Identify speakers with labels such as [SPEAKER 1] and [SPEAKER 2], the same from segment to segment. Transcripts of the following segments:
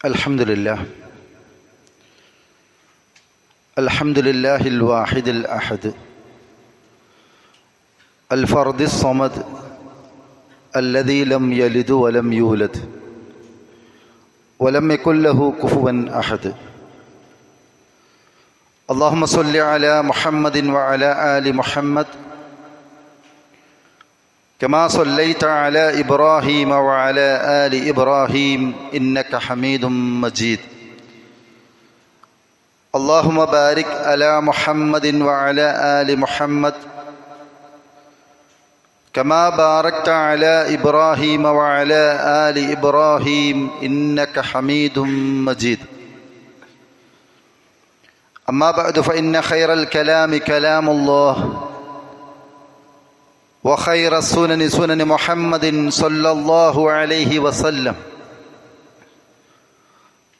[SPEAKER 1] الحمد لله الواحد الأحد الفرد الصمد الذي لم يلد ولم يولد ولم يكن له كفوا أحد. اللهم صل على محمد وعلى آل محمد كما صليت على إبراهيم وعلى آل إبراهيم إنك حميد مجيد. اللهم بارك على محمد وعلى آل محمد كما باركت على إبراهيم وعلى آل إبراهيم إنك حميد مجيد. أما بعد فإن خير الكلام كلام الله وخير السنن سنن محمد صلى الله عليه وسلم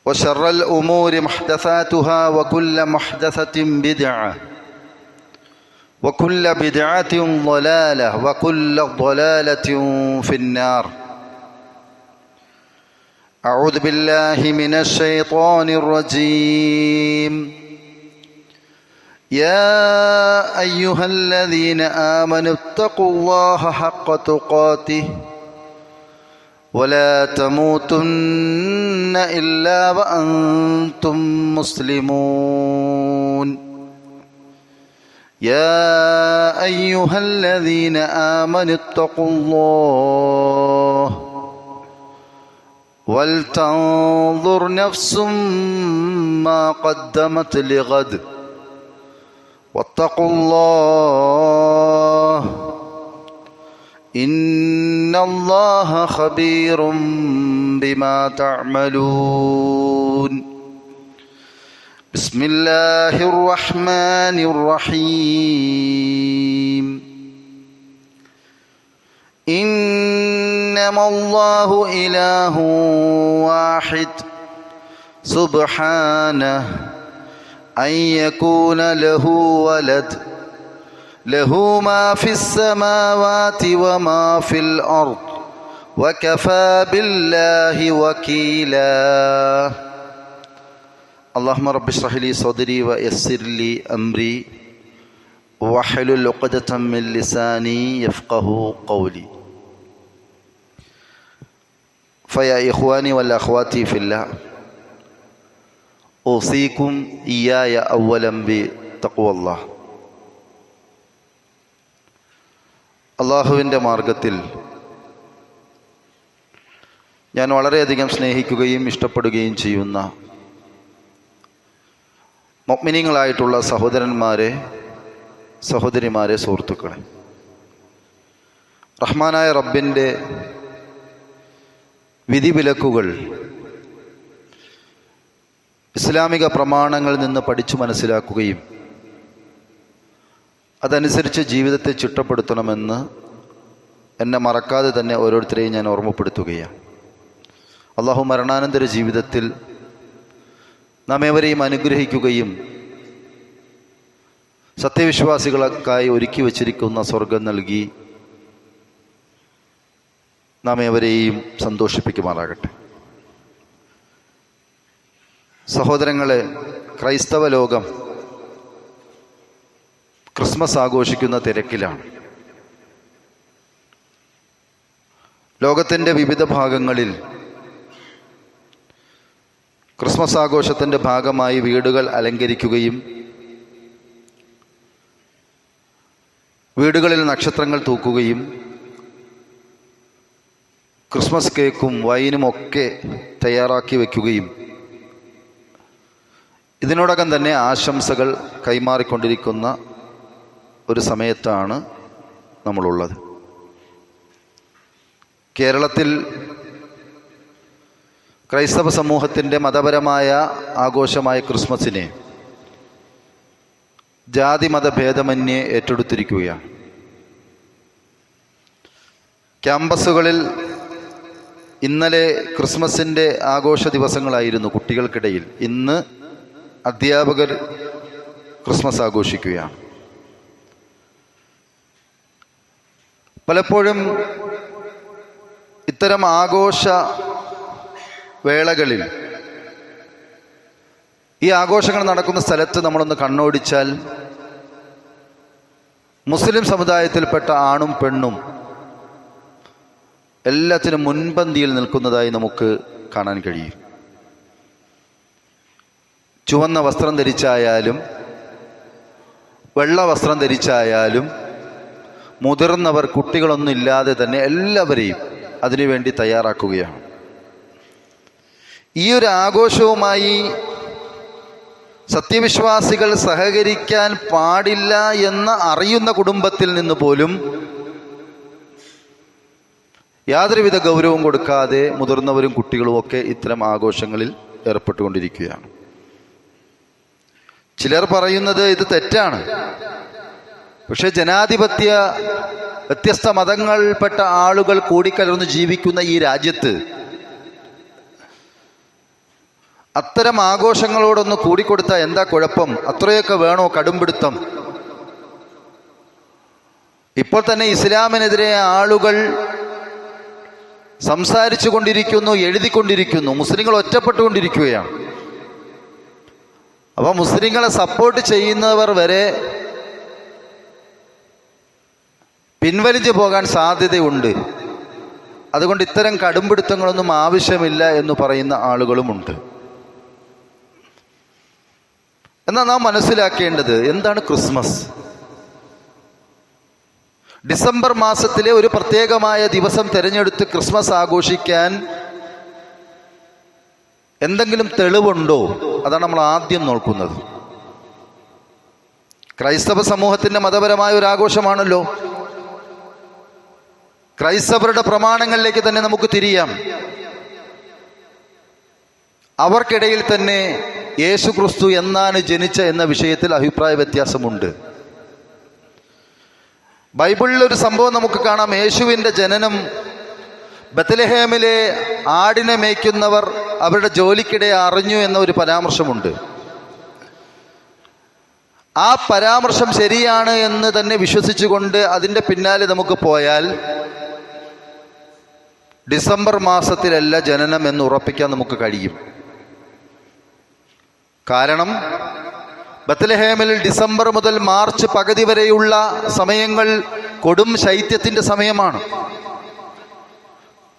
[SPEAKER 1] وشر الأمور محدثاتها وكل محدثة بدعة وكل بدعة ضلالة وكل ضلالة في النار. أعوذ بالله من الشيطان الرجيم. يا أيها الذين آمنوا اتقوا الله حق تقاته ولا تموتن إلا وأنتم مسلمون. يا أيها الذين آمنوا اتقوا الله ولتنظر نفس ما قدمت لغد واتقوا الله إن الله خبير بما تعملون. بسم الله الرحمن الرحيم. إنما الله إله واحد سبحانه أن يكون له ولد له ما في السماوات وما في الأرض وكفى بالله وكيلا. اللهم رب اشرح لي صدري ويسر لي أمري واحلل عقدة من لساني يفقه قولي. فيا إخواني والأخوات في الله أوصيكم إياي أولا بتقوى الله. അള്ളാഹുവിൻ്റെ മാർഗത്തിൽ ഞാൻ വളരെയധികം സ്നേഹിക്കുകയും ഇഷ്ടപ്പെടുകയും ചെയ്യുന്ന മുഅ്മിനീങ്ങളായിട്ടുള്ള സഹോദരന്മാരെ, സഹോദരിമാരെ, സുഹൃത്തുക്കളെ, റഹ്മാനായ റബ്ബിൻ്റെ വിധിവിലക്കുകൾ ഇസ്ലാമിക പ്രമാണങ്ങളിൽ നിന്ന് പഠിച്ചു മനസ്സിലാക്കുകയും അതനുസരിച്ച് ജീവിതത്തെ ചിട്ടപ്പെടുത്തണമെന്ന് എന്നെ മറക്കാതെ തന്നെ ഓരോരുത്തരെയും ഞാൻ ഓർമ്മപ്പെടുത്തുകയാണ്. അള്ളാഹു മരണാനന്തര ജീവിതത്തിൽ നാം ഏവരെയും അനുഗ്രഹിക്കുകയും സത്യവിശ്വാസികൾക്കായി ഒരുക്കി വച്ചിരിക്കുന്ന സ്വർഗം നൽകി നാം ഏവരെയും സന്തോഷിപ്പിക്കുമാറാകട്ടെ. സഹോദരങ്ങളെ, ക്രൈസ്തവ ലോകം ക്രിസ്മസ് ആഘോഷിക്കുന്ന തിരക്കിലാണ്. ലോകത്തിൻ്റെ വിവിധ ഭാഗങ്ങളിൽ ക്രിസ്മസ് ആഘോഷത്തിൻ്റെ ഭാഗമായി വീടുകൾ അലങ്കരിക്കുകയും വീടുകളിൽ നക്ഷത്രങ്ങൾ തൂക്കുകയും ക്രിസ്മസ് കേക്കും വൈനുമൊക്കെ തയ്യാറാക്കി വയ്ക്കുകയും ഇതിനോടകം തന്നെ ആശംസകൾ കൈമാറിക്കൊണ്ടിരിക്കുന്ന ഒരു സമയത്താണ് നമ്മളുള്ളത്. കേരളത്തിൽ ക്രൈസ്തവ സമൂഹത്തിൻ്റെ മതപരമായ ആഘോഷമായ ക്രിസ്മസിനെ ജാതി മതഭേദമന്യേ ഏറ്റെടുത്തിരിക്കുകയാണ്. ക്യാമ്പസുകളിൽ ഇന്നലെ ക്രിസ്മസിൻ്റെ ആഘോഷ ദിവസങ്ങളായിരുന്നു കുട്ടികൾക്കിടയിൽ. ഇന്ന് അധ്യാപകർ ക്രിസ്മസ് ആഘോഷിക്കുകയാണ്. പലപ്പോഴും ഇത്തരം ആഘോഷ വേളകളിൽ ഈ ആഘോഷങ്ങൾ നടക്കുന്ന സ്ഥലത്ത് നമ്മളൊന്ന് കണ്ണോടിച്ചാൽ മുസ്ലിം സമുദായത്തിൽപ്പെട്ട ആണും പെണ്ണും എല്ലാത്തിനും മുൻപന്തിയിൽ നിൽക്കുന്നതായി നമുക്ക് കാണാൻ കഴിയും. ചുവന്ന വസ്ത്രം ധരിച്ചായാലും വെള്ള വസ്ത്രം ധരിച്ചായാലും മുതിർന്നവർ കുട്ടികളൊന്നും ഇല്ലാതെ തന്നെ എല്ലാവരെയും അതിനുവേണ്ടി തയ്യാറാക്കുകയാണ്. ഈ ഒരു ആഘോഷവുമായി സത്യവിശ്വാസികൾ സഹകരിക്കാൻ പാടില്ല എന്ന് അറിയുന്ന കുടുംബത്തിൽ നിന്ന് പോലും യാതൊരുവിധ ഗൗരവവും കൊടുക്കാതെ മുതിർന്നവരും കുട്ടികളും ഒക്കെ ഇത്തരം ആഘോഷങ്ങളിൽ ഏർപ്പെട്ടുകൊണ്ടിരിക്കുകയാണ്. ചിലർ പറയുന്നത് ഇത് തെറ്റാണ്. പക്ഷെ ജനാധിപത്യ വ്യത്യസ്ത മതങ്ങളിൽപ്പെട്ട ആളുകൾ കൂടിക്കലർന്ന് ജീവിക്കുന്ന ഈ രാജ്യത്ത് അത്തരം ആഘോഷങ്ങളോടൊന്ന് കൂടിക്കൊടുത്താൽ എന്താ കുഴപ്പം? അത്രയൊക്കെ വേണോ കടുംപിടുത്തം? ഇപ്പോൾ തന്നെ ഇസ്ലാമിനെതിരെ ആളുകൾ സംസാരിച്ചു കൊണ്ടിരിക്കുന്നു, എഴുതിക്കൊണ്ടിരിക്കുന്നു. മുസ്ലിങ്ങൾ ഒറ്റപ്പെട്ടുകൊണ്ടിരിക്കുകയാണ്. അപ്പോൾ മുസ്ലിങ്ങളെ സപ്പോർട്ട് ചെയ്യുന്നവർ വരെ പിൻവലിഞ്ഞു പോകാൻ സാധ്യതയുണ്ട്. അതുകൊണ്ട് ഇത്തരം കടുംപിടുത്തങ്ങളൊന്നും ആവശ്യമില്ല എന്ന് പറയുന്ന ആളുകളുമുണ്ട്. എന്നാൽ നാം മനസ്സിലാക്കേണ്ടത് എന്താണ് ക്രിസ്മസ്? ഡിസംബർ മാസത്തിലെ ഒരു പ്രത്യേകമായ ദിവസം തിരഞ്ഞെടുത്ത് ക്രിസ്മസ് ആഘോഷിക്കാൻ എന്തെങ്കിലും തെളിവുണ്ടോ? അതാണ് നമ്മൾ ആദ്യം നോക്കുന്നത്. ക്രൈസ്തവ സമൂഹത്തിന്റെ മതപരമായ ഒരു ആഘോഷമാണല്ലോ. ക്രൈസ്തവരുടെ പ്രമാണങ്ങളിലേക്ക് തന്നെ നമുക്ക് തിരിയാം. അവർക്കിടയിൽ തന്നെ യേശു ക്രിസ്തു എന്നാണ് ജനിച്ച എന്ന വിഷയത്തിൽ അഭിപ്രായ വ്യത്യാസമുണ്ട്. ബൈബിളിൽ ഒരു സംഭവം നമുക്ക് കാണാം. യേശുവിൻ്റെ ജനനം ബത്ലഹേമിലെ ആടിനെ മേയ്ക്കുന്നവർ അവരുടെ ജോലിക്കിടെ അറിഞ്ഞു എന്ന ഒരു പരാമർശമുണ്ട്. ആ പരാമർശം ശരിയാണ് എന്ന് തന്നെ വിശ്വസിച്ചുകൊണ്ട് അതിൻ്റെ പിന്നാലെ നമുക്ക് പോയാൽ ഡിസംബർ മാസത്തിലല്ല ജനനം എന്ന് ഉറപ്പിക്കാൻ നമുക്ക് കഴിയും. കാരണം ബത്ലഹേമിൽ ഡിസംബർ മുതൽ മാർച്ച് പകുതി വരെയുള്ള സമയങ്ങൾ കൊടും ശൈത്യത്തിൻ്റെ സമയമാണ്.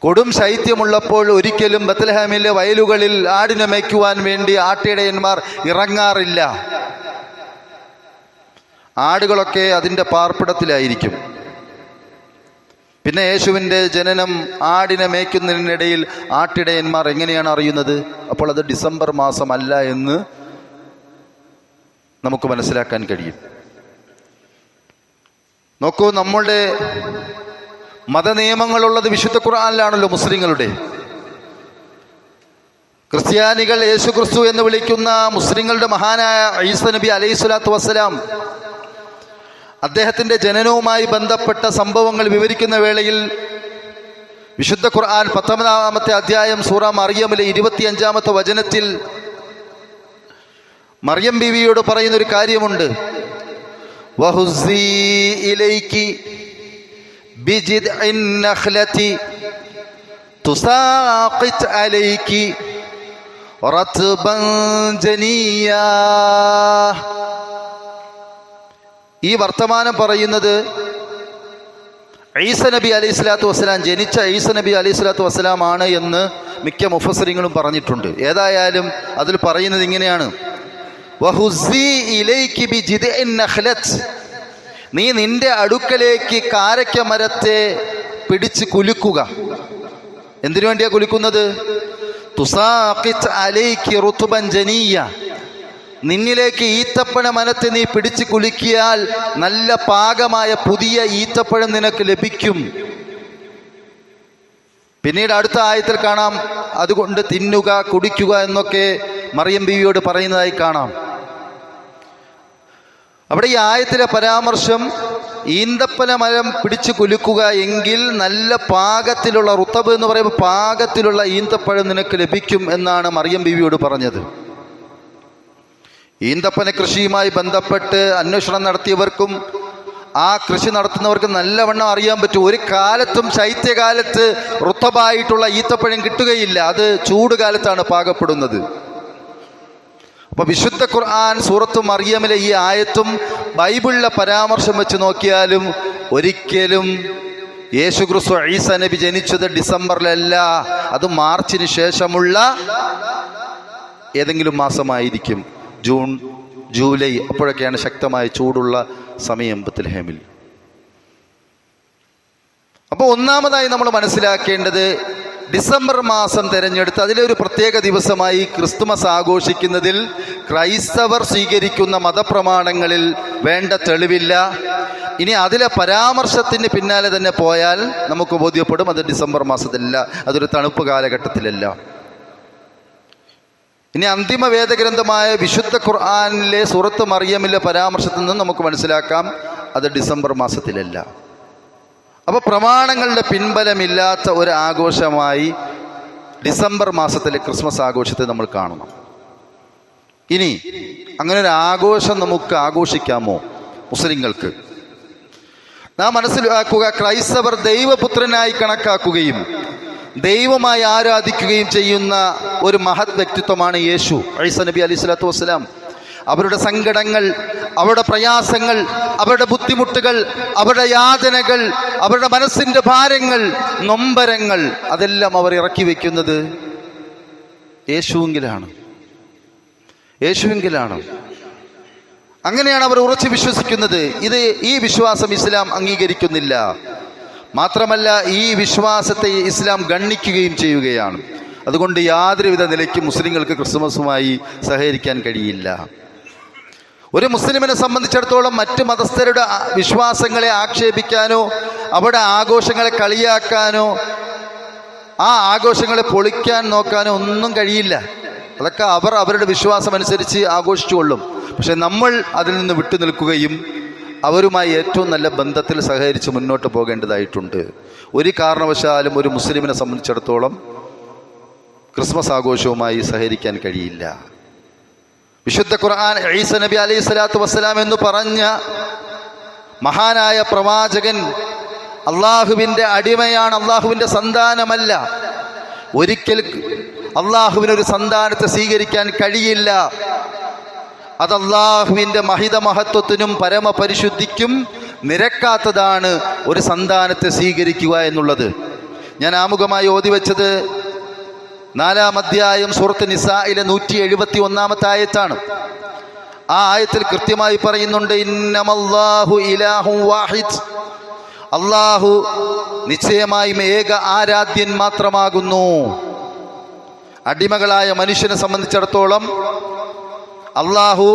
[SPEAKER 1] കൊടും ശൈത്യമുള്ളപ്പോൾ ഒരിക്കലും ബത്ലഹേമിലെ വയലുകളിൽ ആടിനെ മേയ്ക്കുവാൻ വേണ്ടി ആട്ടിടയന്മാർ ഇറങ്ങാറില്ല. ആടുകളൊക്കെ അതിൻ്റെ പാർപ്പിടത്തിലായിരിക്കും. പിന്നെ യേശുവിൻ്റെ ജനനം ആടിനെ മേയ്ക്കുന്നതിനിടയിൽ ആട്ടിടയന്മാർ എങ്ങനെയാണ് അറിയുന്നത്? അപ്പോൾ അത് ഡിസംബർ മാസമല്ല എന്ന് നമുക്ക് മനസ്സിലാക്കാൻ കഴിയും. നോക്കൂ, നമ്മളുടെ മതനിയമങ്ങളുള്ളത് വിശുദ്ധ ഖുർആനിലാണല്ലോ. മുസ്ലിങ്ങളുടെ ക്രിസ്ത്യാനികൾ യേശു ക്രിസ്തു എന്ന് വിളിക്കുന്ന മുസ്ലിങ്ങളുടെ മഹാനായ ഈസാ നബി അലൈഹി സ്വലാത്തു വസ്സലാം അദ്ദേഹത്തിൻ്റെ ജനനവുമായി ബന്ധപ്പെട്ട സംഭവങ്ങൾ വിവരിക്കുന്ന വേളയിൽ വിശുദ്ധ ഖുർആൻ 19-ാമത്തെ അധ്യായം സൂറ മറിയമിലെ 25-ാമത്തെ വചനത്തിൽ മറിയം ബീവിയോട് പറയുന്നൊരു കാര്യമുണ്ട്. വഹുസ്സി ഇലൈകി ബിജിദ്ഇൻ നഖ്ലതി തുസാഖിത് അലൈകി റത്ബൻ ജനിയാ. ഈ വർത്തമാനം പറയുന്നത് ഈസാ നബി അലൈഹി സ്വലാത്തു വസ്സലാം, ജനിച്ച ഈസാ നബി അലൈഹി സ്വലാത്തു വസ്സലാം ആണ് എന്ന് മിക്ക മുഫസ്സിറുകളും പറഞ്ഞിട്ടുണ്ട്. ഏതായാലും അതിൽ പറയുന്നത് ഇങ്ങനെയാണ്: വഹുസ്സി ഇലൈകി ബിജിദ്ഇൻ നഖ്ലത്, നീ നിന്റെ അടുക്കലേക്ക് കാരക്ക മരത്തെ പിടിച്ച് കുലുക്കുക. എന്തിനു വേണ്ടിയാ കുലുക്കുന്നത്? തുസാഖിത് അലൈകി റുത്ബൻ ജനിയ, നിന്നിലേക്ക് ഈത്തപ്പഴ മരത്തെ നീ പിടിച്ച് കുലുക്കിയാൽ നല്ല പാകമായ പുതിയ ഈത്തപ്പഴം നിനക്ക് ലഭിക്കും. പിന്നീട് അടുത്ത ആയത്തിൽ കാണാം, അതുകൊണ്ട് തിന്നുക കുടിക്കുക എന്നൊക്കെ മറിയം ബീവിയോട് പറയുന്നതായി കാണാം. അവിടെ ഈ ആയത്തിലെ പരാമർശം ഈന്തപ്പന മരം പിടിച്ചു കുലുക്കുക എങ്കിൽ നല്ല പാകത്തിലുള്ള റുത്തബ് എന്ന് പറയുമ്പോൾ പാകത്തിലുള്ള ഈന്തപ്പഴം നിനക്ക് ലഭിക്കും എന്നാണ് മറിയം ബീവിയോട് പറഞ്ഞത്. ഈന്തപ്പന കൃഷിയുമായി ബന്ധപ്പെട്ട് അന്വേഷണം നടത്തിയവർക്കും ആ കൃഷി നടത്തുന്നവർക്ക് നല്ലവണ്ണം അറിയാൻ പറ്റും. ഒരു കാലത്തും ശൈത്യകാലത്ത് റുത്തബായിട്ടുള്ള ഈത്തപ്പഴം കിട്ടുകയില്ല. അത് ചൂട് കാലത്താണ് പാകപ്പെടുന്നത്. അപ്പോൾ വിശുദ്ധ ഖുർആൻ സൂറത്തു മറിയമിലെ ഈ ആയത്തും ബൈബിളിലെ പരാമർശം വെച്ച് നോക്കിയാലും ഒരിക്കലും യേശുക്രിസ്തു ഈസ നബി ജനിച്ചത് ഡിസംബറിലല്ല, അത് മാർച്ചിന് ശേഷമുള്ള ഏതെങ്കിലും മാസമായിരിക്കും, ജൂൺ ജൂലൈ, അപ്പോഴൊക്കെയാണ് ശക്തമായ ചൂടുള്ള സമയം ബത്ലഹേമിൽ. അപ്പോൾ ഒന്നാമതായി നമ്മൾ മനസ്സിലാക്കേണ്ടത്, ഡിസംബർ മാസം തിരഞ്ഞെടുത്ത് അതിലൊരു പ്രത്യേക ദിവസമായി ക്രിസ്തുമസ് ആഘോഷിക്കുന്നതിൽ ക്രൈസ്തവർ സ്വീകരിക്കുന്ന മതപ്രമാണങ്ങളിൽ വേണ്ട തെളിവില്ല. ഇനി അതിലെ പരാമർശത്തിന് പിന്നാലെ തന്നെ പോയാൽ നമുക്ക് ബോധ്യപ്പെടും അത് ഡിസംബർ മാസത്തിലല്ല, അതൊരു തണുപ്പ് കാലഘട്ടത്തിലല്ല. ഇനി അന്തിമ വേദഗ്രന്ഥമായ വിശുദ്ധ ഖുർആനിലെ സൂറത്ത് മറിയമിലെ പരാമർശത്തിൽ നിന്ന് നമുക്ക് മനസ്സിലാക്കാം അത് ഡിസംബർ മാസത്തിലല്ല. അപ്പോൾ പ്രമാണങ്ങളുടെ പിൻബലമില്ലാത്ത ഒരു ആഘോഷമായി ഡിസംബർ മാസത്തിലെ ക്രിസ്മസ് ആഘോഷത്തെ നമ്മൾ കാണണം. ഇനി അങ്ങനെ ഒരു ആഘോഷം നമുക്ക് ആഘോഷിക്കാമോ മുസ്ലിങ്ങൾക്ക്? നാം മനസ്സിലാക്കുക, ക്രൈസ്തവർ ദൈവപുത്രനായി കണക്കാക്കുകയും ദൈവമായി ആരാധിക്കുകയും ചെയ്യുന്ന ഒരു മഹത് വ്യക്തിത്വമാണ് യേശു ഈസ നബി അലൈഹി സ്വലാത്തു വസ്സലാം. അവരുടെ സങ്കടങ്ങൾ, അവരുടെ പ്രയാസങ്ങൾ, അവരുടെ ബുദ്ധിമുട്ടുകൾ, അവരുടെ യാതനകൾ, അവരുടെ മനസ്സിൻ്റെ ഭാരങ്ങൾ, നൊമ്പരങ്ങൾ, അതെല്ലാം അവർ ഇറക്കി വയ്ക്കുന്നത് യേശുവിലാണ്. അങ്ങനെയാണ് അവർ ഉറച്ചു വിശ്വസിക്കുന്നത്. ഈ വിശ്വാസം ഇസ്ലാം അംഗീകരിക്കുന്നില്ല. മാത്രമല്ല, ഈ വിശ്വാസത്തെ ഇസ്ലാം ഗണ്ണിക്കുകയും ചെയ്യുകയാണ്. അതുകൊണ്ട് യാതൊരുവിധ നിലയ്ക്കും മുസ്ലിങ്ങൾക്ക് ക്രിസ്മസുമായി സഹകരിക്കാൻ കഴിയില്ല. ഒരു മുസ്ലിമിനെ സംബന്ധിച്ചിടത്തോളം മറ്റ് മതസ്ഥരുടെ വിശ്വാസങ്ങളെ ആക്ഷേപിക്കാനോ അവരുടെ ആഘോഷങ്ങളെ കളിയാക്കാനോ ആ ആഘോഷങ്ങളെ പൊളിക്കാൻ നോക്കാനോ ഒന്നും കഴിയില്ല. അതൊക്കെ അവർ അവരുടെ വിശ്വാസം അനുസരിച്ച് ആഘോഷിച്ചുകൊള്ളും. പക്ഷെ നമ്മൾ അതിൽ നിന്ന് വിട്ടു നിൽക്കുകയും അവരുമായി ഏറ്റവും നല്ല ബന്ധത്തിൽ സഹകരിച്ച് മുന്നോട്ട് പോകേണ്ടതായിട്ടുണ്ട്. ഒരു കാരണവശാലും ഒരു മുസ്ലിമിനെ സംബന്ധിച്ചിടത്തോളം ക്രിസ്മസ് ആഘോഷവുമായി സഹകരിക്കാൻ കഴിയില്ല. വിശുദ്ധ ഖുർആൻ ഈസ നബി അലൈഹി സ്വലാത്തു വസ്സലാം എന്ന് പറഞ്ഞ മഹാനായ പ്രവാചകൻ അള്ളാഹുവിൻ്റെ അടിമയാണ്, അള്ളാഹുവിൻ്റെ സന്താനമല്ല. ഒരിക്കൽ അള്ളാഹുവിനൊരു സന്താനത്തെ സ്വീകരിക്കാൻ കഴിയില്ല. അത് അള്ളാഹുവിൻ്റെ മഹിതമഹത്വത്തിനും പരമപരിശുദ്ധിക്കും നിരക്കാത്തതാണ് ഒരു സന്താനത്തെ സ്വീകരിക്കുക എന്നുള്ളത്. ഞാൻ ആമുഖമായി ഓതി വെച്ചത് 4-ാം അധ്യായം സൂറത്ത് നിസായിലെ 171-ാമത്തെ ആയത്താണ്. ആ ആയത്തിൽ കൃത്യമായി പറയുന്നുണ്ട്, ഇന്നമല്ലാഹു ഇലാഹും വാഹിദ്, അള്ളാഹു നിശ്ചയമായും ഏക ആരാധ്യൻ മാത്രമാകുന്നു. അടിമകളായ മനുഷ്യനെ സംബന്ധിച്ചിടത്തോളം അള്ളാഹു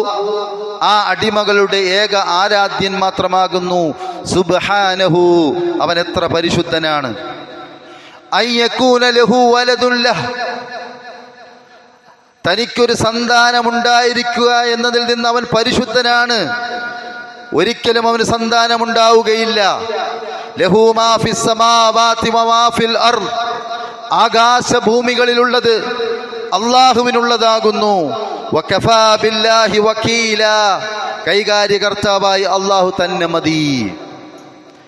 [SPEAKER 1] ആ അടിമകളുടെ ഏക ആരാധ്യൻ മാത്രമാകുന്നു. സുബ്ഹാനഹു, അവൻ എത്ര പരിശുദ്ധനാണ്. അയ്യകൂന ലഹു വലദുല്ലഹ്, തനിക്കൊരു സന്താനമുണ്ടായിരിക്കുക എന്നതിൽ നിന്ന് അവൻ പരിശുദ്ധനാണ്. ഒരിക്കലും അവന് സന്താനമുണ്ടാവുകയില്ല. ലഹു മാ ഫിസ് സമാവാതി വമാ ഫിൽ അർദ്, ആകാശഭൂമികളിലുള്ളത് അള്ളാഹുവിനുള്ളതാകുന്നു. വകഫാ ബില്ലാഹി വകീല, കൈകാര്യകർത്താവായി അള്ളാഹു തന്നെ മതി.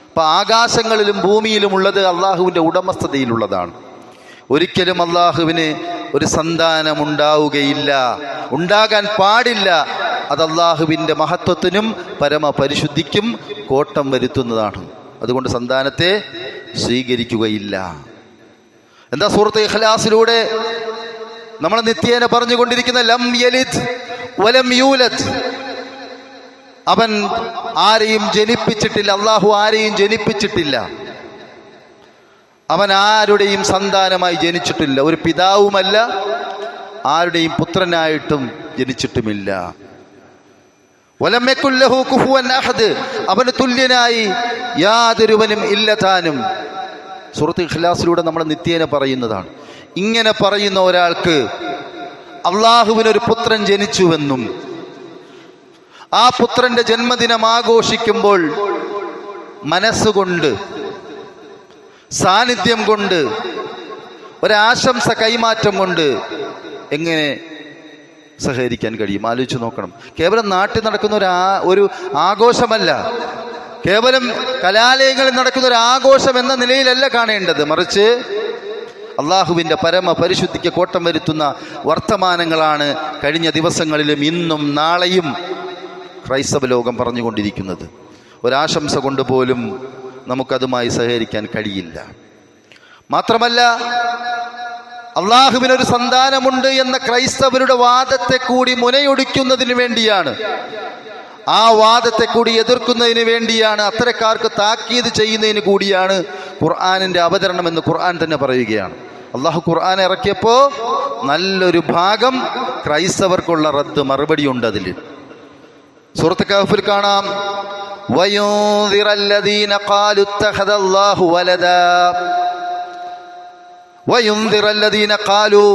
[SPEAKER 1] അപ്പം ആകാശങ്ങളിലും ഭൂമിയിലും ഉള്ളത് അള്ളാഹുവിൻ്റെ ഉടമസ്ഥതയിലുള്ളതാണ്. ഒരിക്കലും അള്ളാഹുവിന് ഒരു സന്താനമുണ്ടാവുകയില്ല, ഉണ്ടാകാൻ പാടില്ല. അത് അള്ളാഹുവിൻ്റെ മഹത്വത്തിനും പരമപരിശുദ്ധിക്കും കോട്ടം വരുത്തുന്നതാണ്. അതുകൊണ്ട് സന്താനത്തെ സ്വീകരിക്കുകയില്ല. എന്താ സൂറത്ത് ഇഖ്ലാസിലൂടെ നമ്മൾ നിത്യേന പറഞ്ഞുകൊണ്ടിരിക്കുന്ന ലം യലിദ് വലം യൂലദ്, അവൻ ആരെയും ജനിപ്പിച്ചിട്ടില്ല, അള്ളാഹു ആരെയും ജനിപ്പിച്ചിട്ടില്ല, അവൻ ആരുടെയും സന്താനമായി ജനിച്ചിട്ടില്ല, ഒരു പിതാവുമല്ല, ആരുടെയും പുത്രനായിട്ടും ജനിച്ചിട്ടുമില്ല. വലം യകുൽ ലഹു കുഫുവൻ അഹദ്, അവന് തുല്യനായി യാതൊരുവനും ഇല്ല താനും. സൂറത്ത് ഇഖ്ലാസിലൂടെ നമ്മൾ നിത്യേന പറയുന്നതാണ്. ഇങ്ങനെ പറയുന്ന ഒരാൾക്ക് അള്ളാഹുവിനൊരു പുത്രൻ ജനിച്ചുവെന്നും ആ പുത്രന്റെ ജന്മദിനം ആഘോഷിക്കുമ്പോൾ മനസ്സുകൊണ്ട്, സാന്നിധ്യം കൊണ്ട്, ഒരാശംസ കൈമാറ്റം കൊണ്ട് എങ്ങനെ സഹകരിക്കാൻ കഴിയും? ആലോചിച്ച് നോക്കണം. കേവലം നാട്ടിൽ നടക്കുന്ന ഒരു ആഘോഷമല്ല, കേവലം കലാലയങ്ങളിൽ നടക്കുന്ന ഒരു ആഘോഷം എന്ന നിലയിലല്ല കാണേണ്ടത്. മറിച്ച് അള്ളാഹുവിൻ്റെ പരമപരിശുദ്ധിക്ക് കോട്ടം വരുത്തുന്ന വർത്തമാനങ്ങളാണ് കഴിഞ്ഞ ദിവസങ്ങളിലും ഇന്നും നാളെയും ക്രൈസ്തവ ലോകം പറഞ്ഞുകൊണ്ടിരിക്കുന്നത്. ഒരാശംസ കൊണ്ട് പോലും നമുക്കതുമായി സഹകരിക്കാൻ കഴിയില്ല. മാത്രമല്ല, അള്ളാഹുവിനൊരു സന്താനമുണ്ട് എന്ന ക്രൈസ്തവരുടെ വാദത്തെ കൂടി മുനയൊടിക്കുന്നതിന് വേണ്ടിയാണ്, ആ വാദത്തെ കൂടി എതിർക്കുന്നതിന് വേണ്ടിയാണ്, അത്തരക്കാർക്ക് താക്കീത് ചെയ്യുന്നതിന് കൂടിയാണ് ഖുർആനിൻ്റെ അവതരണം എന്ന് ഖുർആൻ തന്നെ പറയുകയാണ്. അള്ളാഹു ഖുർആൻ ഇറക്കിയപ്പോൾ നല്ലൊരു ഭാഗം ക്രൈസ്തവർക്കുള്ള മറുപടി ഉണ്ട്. അതിൽ സൂറത്ത് കഹ്ഫിൽ കാണാം, വയുൻദിറല്ലദീന ഖാലു ഇത്തഖദല്ലാഹു വലദാ വയുൻദിറല്ലദീന ഖാലു,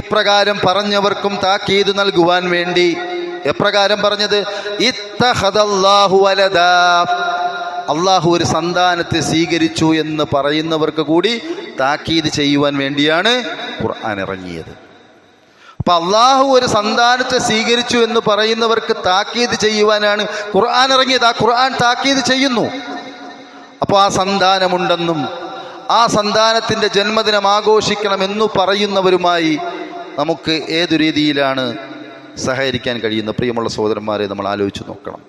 [SPEAKER 1] ഇപ്രകാരം പറഞ്ഞവർക്കും താക്കീത് നൽകുവാൻ വേണ്ടി. എപ്രകാരം പറഞ്ഞത്? ഇത്തഖദല്ലാഹു വലദാ, അള്ളാഹു ഒരു സന്താനത്തെ സ്വീകരിച്ചു എന്ന് പറയുന്നവർക്ക് കൂടി താക്കീത് ചെയ്യുവാൻ വേണ്ടിയാണ് ഖുർആൻ ഇറങ്ങിയത്. അപ്പൊ അള്ളാഹു ഒരു സന്താനത്തെ സ്വീകരിച്ചു എന്ന് പറയുന്നവർക്ക് താക്കീത് ചെയ്യുവാനാണ് ഖുർആൻ ഇറങ്ങിയത്. ആ ഖുർആൻ താക്കീത് ചെയ്യുന്നു. അപ്പോൾ ആ സന്താനമുണ്ടെന്നും ആ സന്താനത്തിൻ്റെ ജന്മദിനം ആഘോഷിക്കണമെന്നു പറയുന്നവരുമായി നമുക്ക് ഏതു രീതിയിലാണ് സഹകരിക്കാൻ കഴിയുന്നത്? പ്രിയമുള്ള സഹോദരന്മാരെ, നമ്മൾ ആലോചിച്ച് നോക്കണം.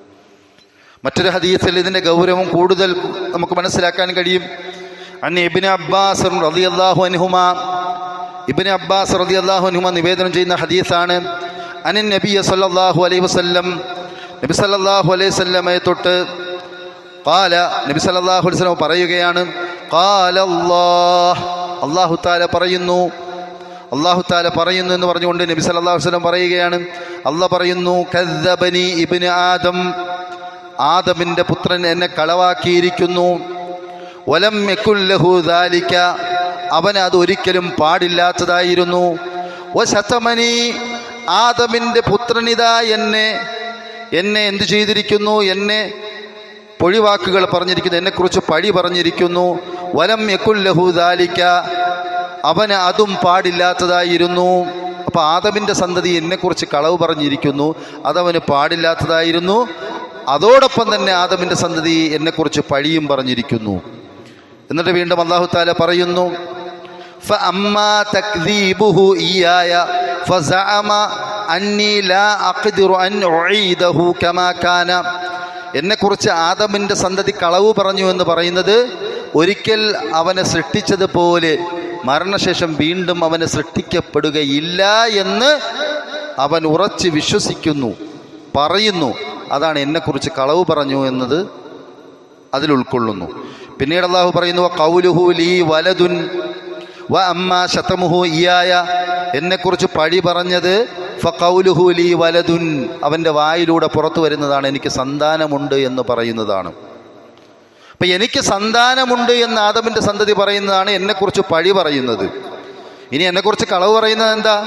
[SPEAKER 1] മറ്റൊരു ഹദീസിൽ ഇതിൻ്റെ ഗൗരവം കൂടുതൽ നമുക്ക് മനസ്സിലാക്കാൻ കഴിയും. അൻ ഇബ്നു അബ്ബാസ് റളിയല്ലാഹു അൻഹുമാ, ഇബ്നു അബ്ബാസ് റളിയല്ലാഹു അൻഹുമാ നിവേദനം ചെയ്യുന്ന ഹദീസാണ്. അനിൻ നബി സല്ലല്ലാഹു അലൈഹി വസല്ലം, നബി സല്ലല്ലാഹു അലൈഹി വസല്ലമയെ തൊട്ട് ഖാല, നബി സല്ലല്ലാഹു അലൈഹി വസല്ലം പറയുകയാണ്, ഖാല അല്ലാഹു തആല പറയുന്നു, അല്ലാഹു തആല പറയുന്നു എന്ന് പറഞ്ഞുകൊണ്ട് നബി സല്ലല്ലാഹു അലൈഹി വസല്ലം പറയുകയാണ്, അല്ലാഹ് പറയുന്നു, കദ്ദബനി ഇബ്നു ആദം, ആദമിൻ്റെ പുത്രൻ എന്നെ കളവാക്കിയിരിക്കുന്നു. വലം യകുൽ ലഹു ദാലിക, അവന് അത് ഒരിക്കലും പാടില്ലാത്തതായിരുന്നു. വശതമനി, ആദമിൻ്റെ പുത്രനിതാ എന്നെ എന്ത് ചെയ്തിരിക്കുന്നു? എന്നെ പൊഴിവാക്കുകൾ പറഞ്ഞിരിക്കുന്നു, എന്നെക്കുറിച്ച് പഴി പറഞ്ഞിരിക്കുന്നു. വലം യകുൽ ലഹു ദാലിക, അവന് അതും പാടില്ലാത്തതായിരുന്നു. അപ്പോൾ ആദമിൻ്റെ സന്തതി എന്നെക്കുറിച്ച് കളവ് പറഞ്ഞിരിക്കുന്നു, അതവന് പാടില്ലാത്തതായിരുന്നു. അതോടൊപ്പം തന്നെ ആദമിൻ്റെ സന്തതി എന്നെക്കുറിച്ച് പഴിയും പറഞ്ഞിരിക്കുന്നു. എന്നിട്ട് വീണ്ടും അല്ലാഹു തആല പറയുന്നു, ഫഅമ്മാ തക്ദീബുഹു ഇയായ ഫസഅമ അന്നി ലാ അഖ്ദിറു അൻ ഉഈദഹു കമാ കാന, എന്നെക്കുറിച്ച് ആദമിൻ്റെ സന്തതി കളവ് പറഞ്ഞു എന്ന് പറയുന്നത് ഒരിക്കൽ അവനെ സൃഷ്ടിച്ചതുപോലെ മരണശേഷം വീണ്ടും അവനെ സൃഷ്ടിക്കപ്പെടുകയില്ല എന്ന് അവൻ ഉറച്ച് വിശ്വസിക്കുന്നു, പറയുന്നു. അതാണ് എന്നെക്കുറിച്ച് കളവ് പറഞ്ഞു എന്നത് അതിൽ ഉൾക്കൊള്ളുന്നു. പിന്നീട് അല്ലാഹു പറയുന്നു, ഖൗലുഹു ലീ വലദുൻ വ അമ്മാ ശതമുഹു ഇയായ, എന്നെക്കുറിച്ച് പഴി പറഞ്ഞത് ഫഖൗലുഹു ലീ വലദുൻ, അവൻ്റെ വായിലൂടെ പുറത്തു വരുന്നതാണ്, എനിക്ക് സന്താനമുണ്ട് എന്ന് പറയുന്നതാണ്. അപ്പം എനിക്ക് സന്താനമുണ്ട് എന്ന് ആദമിൻ്റെ സന്തതി പറയുന്നതാണ് എന്നെക്കുറിച്ച് പഴി പറയുന്നത്. ഇനി എന്നെക്കുറിച്ച് കളവ് പറയുന്നത് എന്താ?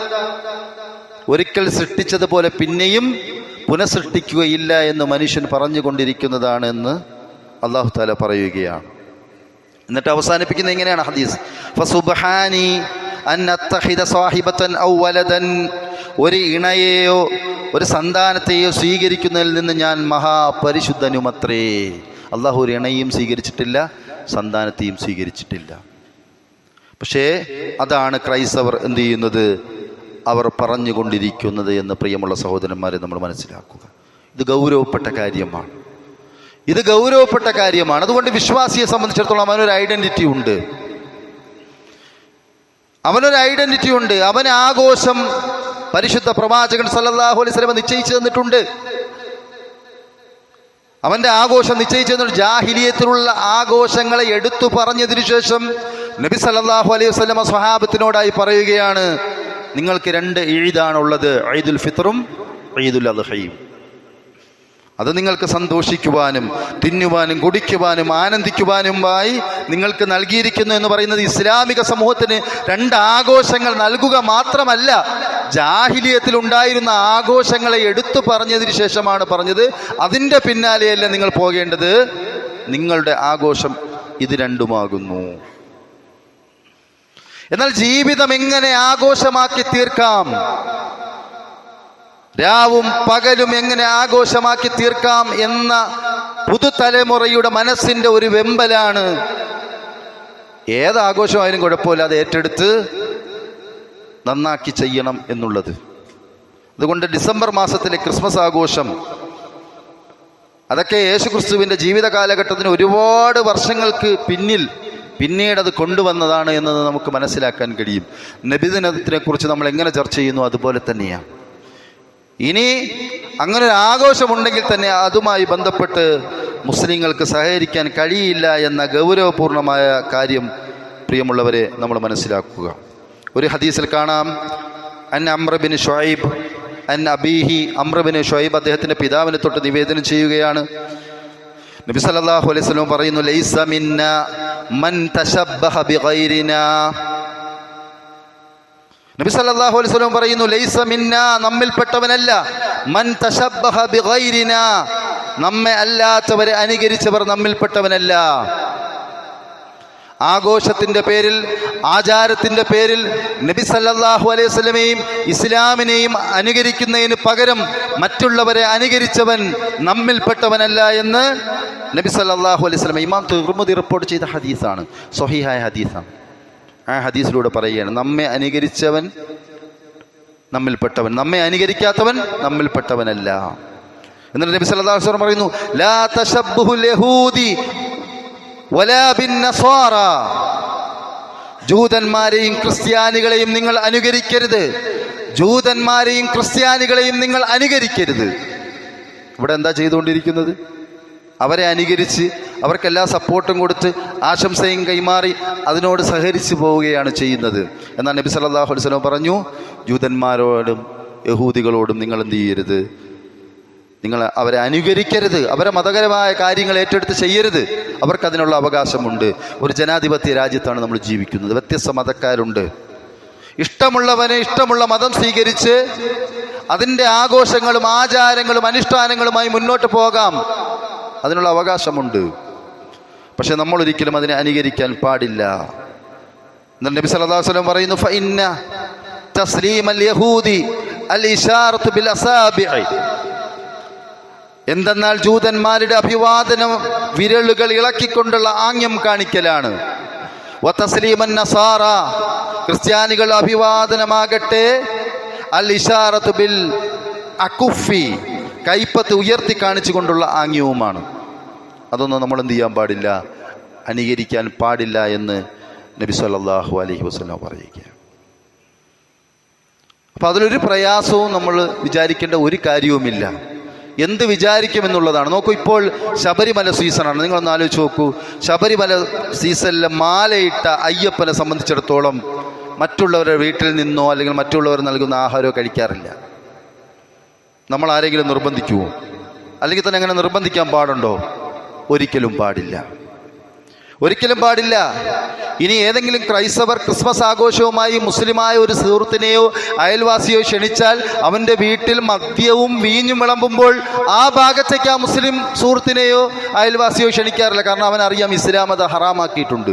[SPEAKER 1] ഒരിക്കൽ സൃഷ്ടിച്ചതുപോലെ പിന്നെയും പുനഃസൃഷ്ടിക്കുകയില്ല എന്ന് മനുഷ്യൻ പറഞ്ഞുകൊണ്ടിരിക്കുന്നതാണ് എന്ന് അല്ലാഹു തആല പറയുകയാണ്. എന്നിട്ട് അവസാനിപ്പിക്കുന്നത് ഇങ്ങനെയാണ് ഹദീസ്, ഫസുബ്ഹാനി അൻ അത്തഖിദ സാഹിബതൻ ഔ വലദൻ, ഒരു ഇണയെയോ ഒരു സന്താനത്തെയോ സ്വീകരിക്കുന്നതിൽ നിന്ന് ഞാൻ മഹാപരിശുദ്ധനുമത്രേ. അള്ളാഹു ഒരു ഇണയും സ്വീകരിച്ചിട്ടില്ല, സന്താനത്തെയും സ്വീകരിച്ചിട്ടില്ല. പക്ഷേ അതാണ് ക്രൈസ്തവർ എന്ത് ചെയ്യുന്നത്? അവർ പറഞ്ഞുകൊണ്ടിരിക്കുന്നത് എന്ന് പ്രിയമുള്ള സഹോദരന്മാരെ നമ്മൾ മനസ്സിലാക്കുക. ഇത് ഗൗരവപ്പെട്ട കാര്യമാണ്, ഇത് ഗൗരവപ്പെട്ട കാര്യമാണ്. അതുകൊണ്ട് വിശ്വാസിയെ സംബന്ധിച്ചിടത്തോളം അവനൊരു ഐഡന്റിറ്റി ഉണ്ട്, അവന് ആഘോഷം പരിശുദ്ധ പ്രവാചകൻ സല്ലല്ലാഹു അലൈഹി വസല്ലം നിശ്ചയിച്ചു തന്നിട്ടുണ്ട്. അവൻ്റെ ആഘോഷം നിശ്ചയിച്ചു തന്നിട്ട് ജാഹിലിയത്തിലുള്ള ആഘോഷങ്ങളെ എടുത്തു പറഞ്ഞതിനു ശേഷം നബി സല്ലല്ലാഹു അലൈഹി വസല്ലം സ്വഹാബത്തിനോടായി പറയുകയാണ്, നിങ്ങൾക്ക് രണ്ട് ഈദാണുള്ളത്, ഈദുൽ ഫിത്റും ഈദുൽ അദ്ഹയും. അത് നിങ്ങൾക്ക് സന്തോഷിക്കുവാനും തിന്നുവാനും കുടിക്കുവാനും ആനന്ദിക്കുവാനുമായി നിങ്ങൾക്ക് നൽകിയിരിക്കുന്നു എന്ന് പറയുന്നത് ഇസ്ലാമിക സമൂഹത്തിന് രണ്ട് ആഘോഷങ്ങൾ നൽകുക മാത്രമല്ല, ജാഹിലിയത്തിൽ ഉണ്ടായിരുന്ന ആഘോഷങ്ങളെ എടുത്തു പറഞ്ഞതിന് ശേഷമാണ് പറഞ്ഞത് അതിൻ്റെ പിന്നാലെയല്ല നിങ്ങൾ പോകേണ്ടത്, നിങ്ങളുടെ ആഘോഷം ഇത് രണ്ടുമാകുന്നു. എന്നാൽ ജീവിതം എങ്ങനെ ആഘോഷമാക്കി തീർക്കാം, രാവും പകലും എങ്ങനെ ആഘോഷമാക്കി തീർക്കാം എന്ന പുതുതലമുറയുടെ മനസ്സിൻ്റെ ഒരു വെമ്പലാണ് ഏതാഘോഷമായാലും കുഴപ്പമില്ല, അത് ഏറ്റെടുത്ത് നന്നാക്കി ചെയ്യണം എന്നുള്ളത്. അതുകൊണ്ട് ഡിസംബർ മാസത്തിലെ ക്രിസ്മസ് ആഘോഷം അതൊക്കെ യേശുക്രിസ്തുവിൻ്റെ ജീവിത കാലഘട്ടത്തിന് ഒരുപാട് വർഷങ്ങൾക്ക് പിന്നീട് അത് കൊണ്ടുവന്നതാണ് എന്നത് നമുക്ക് മനസ്സിലാക്കാൻ കഴിയും. നബിദിനത്തിനെ കുറിച്ച് നമ്മൾ എങ്ങനെ ചർച്ച ചെയ്യുന്നു അതുപോലെ തന്നെയാണ്. ഇനി അങ്ങനെ ഒരു ആഘോഷമുണ്ടെങ്കിൽ തന്നെ അതുമായി ബന്ധപ്പെട്ട് മുസ്ലിങ്ങൾക്ക് സഹകരിക്കാൻ കഴിയില്ല എന്ന ഗൗരവപൂർണമായ കാര്യം പ്രിയമുള്ളവരെ നമ്മൾ മനസ്സിലാക്കുക. ഒരു ഹദീസിൽ കാണാം, അൻ അംർ ബിൻ ഷുഐബ് അൻ അബീഹി, അംർ ബിൻ ഷുഐബ് അദ്ദേഹത്തിൻ്റെ പിതാവിനെ തൊട്ട് നിവേദനം ചെയ്യുകയാണ്. നബി സല്ലല്ലാഹു അലൈഹി വസല്ലം പറയുന്നു, ലൈസ മിന്നാ മൻ തശബ്ബഹ ബിഗൈരിനാ. നബി സല്ലല്ലാഹു അലൈഹി വസല്ലം പറയുന്നു, ലൈസ മിന്നാ, നമ്മിൽപ്പെട്ടവനല്ല, മൻ തശബ്ബഹ ബിഗൈരിനാ, നമ്മെ അല്ലാത്തവരെ അനുകരിച്ചവർ നമ്മിൽപ്പെട്ടവനല്ല. ആഘോഷത്തിൻ്റെ പേരിൽ, ആചാരത്തിൻ്റെ പേരിൽ നബി സല്ലല്ലാഹു അലൈഹി വസല്ലമയെയും ഇസ്ലാമിനെയും അനുകരിക്കുന്നതിന് പകരം മറ്റുള്ളവരെ അനുകരിച്ചവൻ നമ്മിൽപ്പെട്ടവനല്ല എന്ന് നബി സല്ലല്ലാഹു അലൈഹി വസല്ലം ഇമാം തിർമിദി റിപ്പോർട്ട് ചെയ്ത ഹദീസാണ്, സ്വഹീഹായ ഹദീസാണ്. ആ ഹദീസിലൂടെ പറയുകയാണ്, നമ്മെ അനുകരിച്ചവൻ നമ്മിൽപ്പെട്ടവൻ, നമ്മെ അനുകരിക്കാത്തവൻ നമ്മിൽപ്പെട്ടവനല്ല. എന്നിട്ട് നബി സല്ലല്ലാഹു അലൈഹി വസല്ലം പറയുന്നു, ലാ തശബ്ബുഹുൽ യഹൂദി വലാ ബിന്നസാറ, ജൂതന്മാരെയും ക്രിസ്ത്യാനികളെയും നിങ്ങൾ അനുകരിക്കരുത്, ജൂതന്മാരെയും ക്രിസ്ത്യാനികളെയും നിങ്ങൾ അനുകരിക്കരുത്. ഇവിടെ എന്താ ചെയ്തുകൊണ്ടിരിക്കുന്നത്? അവരെ അനുകരിച്ച് അവർക്കെല്ലാ സപ്പോർട്ടും കൊടുത്ത് ആശംസയും കൈമാറി അതിനോട് സഹകരിച്ചു പോവുകയാണ് ചെയ്യുന്നത്. എന്നാൽ നബി സല്ലല്ലാഹു അലൈഹി വസല്ലം പറഞ്ഞു, ജൂതന്മാരോടും യഹൂദികളോടും നിങ്ങൾ എന്ത് ചെയ്യരുത്, നിങ്ങൾ അവരെ അനുകരിക്കരുത്, അവരെ മതപരമായ കാര്യങ്ങൾ ഏറ്റെടുത്ത് ചെയ്യരുത്. അവർക്കതിനുള്ള അവകാശമുണ്ട്. ഒരു ജനാധിപത്യ രാജ്യത്താണ് നമ്മൾ ജീവിക്കുന്നത്. വ്യത്യസ്ത മതക്കാരുണ്ട്. ഇഷ്ടമുള്ളവനെ ഇഷ്ടമുള്ള മതം സ്വീകരിച്ച് അതിൻ്റെ ആഘോഷങ്ങളും ആചാരങ്ങളും അനുഷ്ഠാനങ്ങളുമായി മുന്നോട്ട് പോകാം, അതിനുള്ള അവകാശമുണ്ട്. പക്ഷെ നമ്മൾ ഒരിക്കലും അതിനെ അനുകരിക്കാൻ പാടില്ല. എന്നാൽ നബി സല്ലല്ലാഹു അലൈഹി വസല്ലം പറയുന്നു, ഫഇന്ന തസ്ലീമൽ യഹൂദി അൽ ഇശാറത്തു ബിൽ അസാബിഇ, എന്തെന്നാൽ ജൂതന്മാരുടെ അഭിവാദനം വിരലുകൾ ഇളക്കിക്കൊണ്ടുള്ള ആംഗ്യം കാണിക്കലാണ്. വതസ്ലീമൻ നസാറ, ക്രിസ്ത്യാനികൾ അഭിവാദനമാകട്ടെ അൽ ഇശാറത്തു ബിൽ അകുഫി, കൈപ്പത്ത് ഉയർത്തി കാണിച്ചുകൊണ്ടുള്ള ആംഗ്യവുമാണ്. അതൊന്നും നമ്മൾ എന്ത് ചെയ്യാൻ പാടില്ല, അനുകരിക്കാൻ പാടില്ല എന്ന് നബി സല്ലല്ലാഹു അലൈഹി വസല്ലം പറയുക. അപ്പം അതിലൊരു പ്രയാസവും നമ്മൾ വിചാരിക്കേണ്ട ഒരു കാര്യവുമില്ല. എന്ത് വിചാരിക്കുമെന്നുള്ളതാണ്. നോക്കൂ, ഇപ്പോൾ ശബരിമല സീസണാണ്. നിങ്ങളൊന്ന് ആലോചിച്ച് നോക്കൂ, ശബരിമല സീസണിൽ മാലയിട്ട അയ്യപ്പനെ സംബന്ധിച്ചിടത്തോളം മറ്റുള്ളവരുടെ വീട്ടിൽ നിന്നോ അല്ലെങ്കിൽ മറ്റുള്ളവർ നൽകുന്ന ആഹാരമോ കഴിക്കാറില്ല. നമ്മൾ ആരെങ്കിലും നിർബന്ധിക്കുമോ? അല്ലെങ്കിൽ തന്നെ അങ്ങനെ നിർബന്ധിക്കാൻ പാടുണ്ടോ? ഒരിക്കലും പാടില്ല, ഒരിക്കലും പാടില്ല. ഇനി ഏതെങ്കിലും ക്രൈസ്തവർ ക്രിസ്മസ് ആഘോഷവുമായി മുസ്ലിമായ ഒരു സുഹൃത്തിനെയോ അയൽവാസിയോ ക്ഷണിച്ചാൽ അവൻ്റെ വീട്ടിൽ മദ്യവും വീഞ്ഞും വിളമ്പുമ്പോൾ ആ ഭാഗത്തേക്ക് ആ മുസ്ലിം സുഹൃത്തിനെയോ അയൽവാസിയോ ക്ഷണിക്കാറില്ല. കാരണം അവൻ അറിയാം ഇസ്ലാം അത് ഹറാമാക്കിയിട്ടുണ്ട്.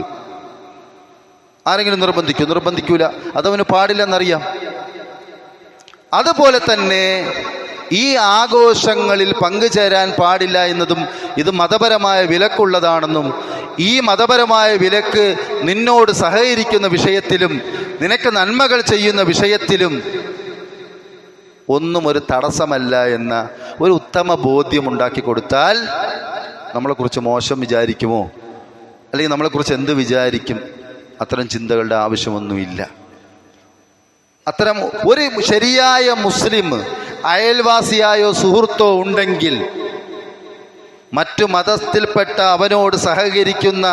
[SPEAKER 1] ആരെങ്കിലും നിർബന്ധിക്കൂല, അതവന് പാടില്ലെന്നറിയാം. അതുപോലെ തന്നെ ഈ ആഘോഷങ്ങളിൽ പങ്കുചേരാൻ പാടില്ല എന്നതും ഇത് മതപരമായ വിലക്കുള്ളതാണെന്നും ഈ മതപരമായ വിലക്ക് നിന്നോട് സഹകരിക്കുന്ന വിഷയത്തിലും നിനക്ക് നന്മകൾ ചെയ്യുന്ന വിഷയത്തിലും ഒന്നും ഒരു തടസ്സമല്ല എന്ന ഒരു ഉത്തമ ബോധ്യമുണ്ടാക്കി കൊടുത്താൽ നമ്മളെക്കുറിച്ച് മോശം വിചാരിക്കുമോ, അല്ലെങ്കിൽ നമ്മളെക്കുറിച്ച് എന്ത് വിചാരിക്കും? അത്തരം ചിന്തകളുടെ ആവശ്യമൊന്നുമില്ല. അത്തരം ഒരു ശരിയായ മുസ്ലിം അയൽവാസിയായോ സുഹൃത്തോ ഉണ്ടെങ്കിൽ മറ്റു മതത്തിൽപ്പെട്ട അവനോട് സഹകരിക്കുന്ന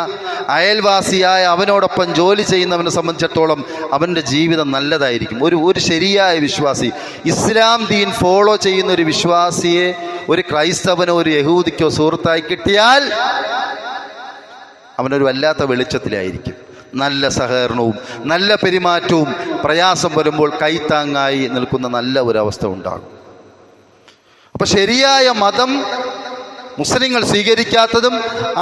[SPEAKER 1] അയൽവാസിയായ അവനോടൊപ്പം ജോലി ചെയ്യുന്നവനെ സംബന്ധിച്ചിടത്തോളം അവൻ്റെ ജീവിതം നല്ലതായിരിക്കും. ഒരു ശരിയായ വിശ്വാസി, ഇസ്ലാം ദീൻ ഫോളോ ചെയ്യുന്ന ഒരു വിശ്വാസിയെ ഒരു ക്രൈസ്തവനോ ഒരു യഹൂദിക്കോ സുഹൃത്തായി കിട്ടിയാൽ അവനൊരു വല്ലാത്ത വെളിച്ചത്തിലായിരിക്കും. നല്ല സഹകരണവും നല്ല പെരുമാറ്റവും പ്രയാസം വരുമ്പോൾ കൈത്താങ്ങായി നിൽക്കുന്ന നല്ല ഒരവസ്ഥ ഉണ്ടാകും. അപ്പം ശരിയായ മതം മുസ്ലിങ്ങൾ സ്വീകരിക്കാത്തതും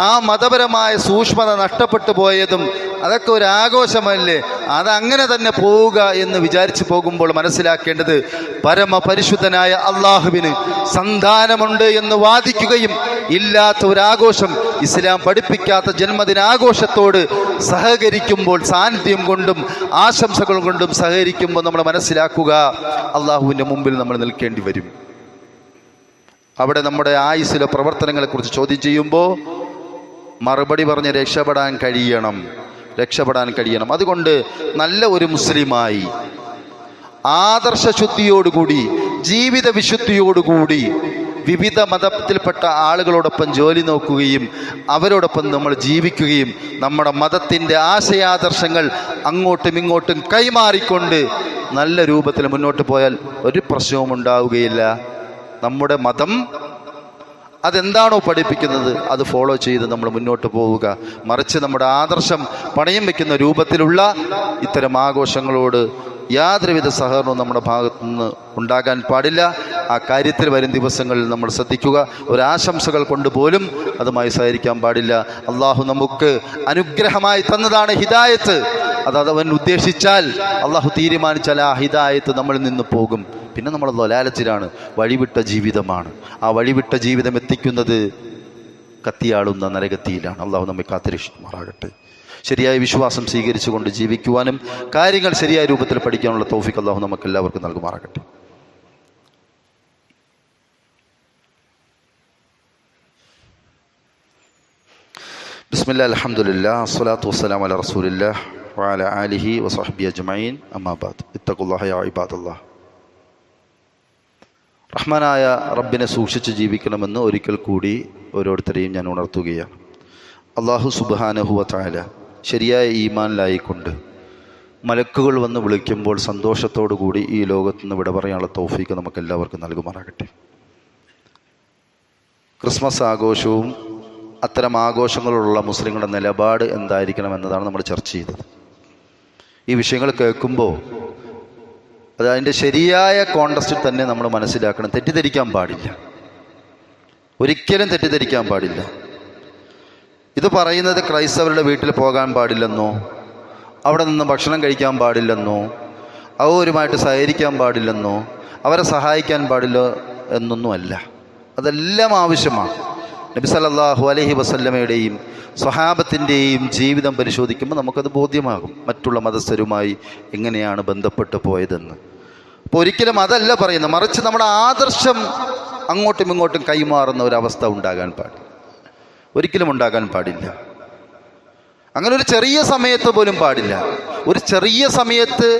[SPEAKER 1] ആ മതപരമായ സൂക്ഷ്മത നഷ്ടപ്പെട്ടു പോയതും അതൊക്കെ ഒരു ആഘോഷമല്ലേ, അതങ്ങനെ തന്നെ പോവുക എന്ന് വിചാരിച്ചു പോകുമ്പോൾ മനസ്സിലാക്കേണ്ടത് പരമപരിശുദ്ധനായ അള്ളാഹുവിന് സന്താനമുണ്ട് എന്ന് വാദിക്കുകയും ഇല്ലാത്ത ഒരാഘോഷം, ഇസ്ലാം പഠിപ്പിക്കാത്ത ജന്മദിനാഘോഷത്തോട് സഹകരിക്കുമ്പോൾ, സാന്നിധ്യം കൊണ്ടും ആശംസകൾ കൊണ്ടും സഹകരിക്കുമ്പോൾ നമ്മൾ മനസ്സിലാക്കുക അള്ളാഹുവിൻ്റെ മുമ്പിൽ നമ്മൾ നിൽക്കേണ്ടി വരും. അവിടെ നമ്മുടെ ആയുസ്സിലെ പ്രവർത്തനങ്ങളെക്കുറിച്ച് ചോദ്യം ചെയ്യുമ്പോൾ മറുപടി പറഞ്ഞ് രക്ഷപ്പെടാൻ കഴിയണം. അതുകൊണ്ട് നല്ല ഒരു മുസ്ലിമായി ആദർശശുദ്ധിയോടുകൂടി, ജീവിത വിശുദ്ധിയോടുകൂടി വിവിധ മതത്തിൽപ്പെട്ട ആളുകളോടൊപ്പം ജോലി നോക്കുകയും അവരോടൊപ്പം നമ്മൾ ജീവിക്കുകയും നമ്മുടെ മതത്തിൻ്റെ ആശയാദർശങ്ങൾ അങ്ങോട്ടും ഇങ്ങോട്ടും കൈമാറിക്കൊണ്ട് നല്ല രൂപത്തിൽ മുന്നോട്ട് പോയാൽ ഒരു പ്രശ്നവും ഉണ്ടാവുകയില്ല. നമ്മുടെ മതം അതെന്താണോ പഠിപ്പിക്കുന്നത് അത് ഫോളോ ചെയ്ത് നമ്മൾ മുന്നോട്ട് പോവുക. മറിച്ച് നമ്മുടെ ആദർശം പണയം വയ്ക്കുന്ന രൂപത്തിലുള്ള ഇത്തരം ആഘോഷങ്ങളോട് യാതൊരുവിധ സഹകരണവും നമ്മുടെ ഭാഗത്തുനിന്ന് ഉണ്ടാകാൻ പാടില്ല. ആ കാര്യത്തിൽ വരും ദിവസങ്ങളിൽ നമ്മൾ ശ്രദ്ധിക്കുക. ഒരാശംസകൾ കൊണ്ടുപോലും അതുമായി സഹകരിക്കാൻ പാടില്ല. അള്ളാഹു നമുക്ക് അനുഗ്രഹമായി തന്നതാണ് ഹിദായത്ത്. അത് അവൻ ഉദ്ദേശിച്ചാൽ, അള്ളാഹു തീരുമാനിച്ചാൽ ആ ഹിദായത്ത് നമ്മളിൽ നിന്ന് പോകും. പിന്നെ നമ്മൾ ദലാലത്തിലാണ്, വഴിവിട്ട ജീവിതമാണ്. ആ വഴിവിട്ട ജീവിതം എത്തിക്കുന്നത് കത്തിയാളുന്ന നരകത്തിയിലാണ്. അള്ളാഹു നമ്മെ കാത്തിരക്ഷിക്കുമാറാകട്ടെ. ശരിയായ വിശ്വാസം സ്വീകരിച്ചുകൊണ്ട് ജീവിക്കുവാനും കാര്യങ്ങൾ ശരിയായ രൂപത്തിൽ പഠിക്കാനുള്ള തൗഫീഖ് അള്ളാഹു നമുക്ക് എല്ലാവർക്കും നൽകുമാറാകട്ടെ. ബിസ്മില്ലാഹിൽ അൽഹംദുലില്ലാഹ് വസ്സലാത്തു വസ്സലാമു അലാ റസൂലില്ലാഹ് വഅലാ ആലിഹി വസഹ്ബിഹി അജ്മഈൻ. അമ്മാ ബഅദ്. ഇത്തഖുല്ലാഹ യാ ഇബാദല്ലാഹ്. റഹ്മാനായ റബ്ബിനെ സൂക്ഷിച്ച് ജീവിക്കണമെന്ന് ഒരിക്കൽ കൂടി ഓരോരുത്തരെയും ഞാൻ ഉണർത്തുകയാണ്. അല്ലാഹു സുബ്ഹാനഹു വ തആല ശരിയായ ഈമാനിലായിക്കൊണ്ട് മലക്കുകൾ വന്ന് വിളിക്കുമ്പോൾ സന്തോഷത്തോടു കൂടി ഈ ലോകത്തു നിന്ന് വിട പറയാനുള്ള തൗഫീഖ് നമുക്ക് എല്ലാവർക്കും നൽകുമാറാകട്ടെ. ക്രിസ്മസ് ആഘോഷവും അത്തരം ആഘോഷങ്ങളുള്ള മുസ്ലിങ്ങളുടെ നിലപാട് എന്തായിരിക്കണം എന്നതാണ് നമ്മൾ ചർച്ച ചെയ്തത്. ഈ വിഷയങ്ങൾ കേൾക്കുമ്പോൾ അത് അതിൻ്റെ ശരിയായ കോണ്ടസ്റ്റിൽ തന്നെ നമ്മൾ മനസ്സിലാക്കണം. തെറ്റിദ്ധരിക്കാൻ പാടില്ല, ഒരിക്കലും തെറ്റിദ്ധരിക്കാൻ പാടില്ല. ഇത് പറയുന്നത് ക്രൈസ്തവരുടെ വീട്ടിൽ പോകാൻ പാടില്ലെന്നോ, അവിടെ നിന്ന് ഭക്ഷണം കഴിക്കാൻ പാടില്ലെന്നോ, അവരുമായിട്ട് സഹകരിക്കാൻ പാടില്ലെന്നോ, അവരെ സഹായിക്കാൻ പാടില്ല എന്നൊന്നുമല്ല. അതെല്ലാം ആവശ്യമാണ്. നബി സല്ലല്ലാഹു അലൈഹി വസല്ലമയുടെയും സ്വഹാബത്തിൻ്റെയും ജീവിതം പരിശോധിക്കുമ്പോൾ നമുക്കത് ബോധ്യമാകും മറ്റുള്ള മതസ്ഥരുമായി എങ്ങനെയാണ് ബന്ധപ്പെട്ട് പോയതെന്ന്. അപ്പോൾ ഒരിക്കലും അതല്ല പറയുന്നത്, മറിച്ച് നമ്മുടെ ആദർശം അങ്ങോട്ടും ഇങ്ങോട്ടും കൈമാറുന്ന ഒരവസ്ഥ ഒരിക്കലും ഉണ്ടാകാൻ പാടില്ല. അങ്ങനെ ഒരു ചെറിയ സമയത്ത് പോലും പാടില്ല. ഒരു ചെറിയ സമയത്ത്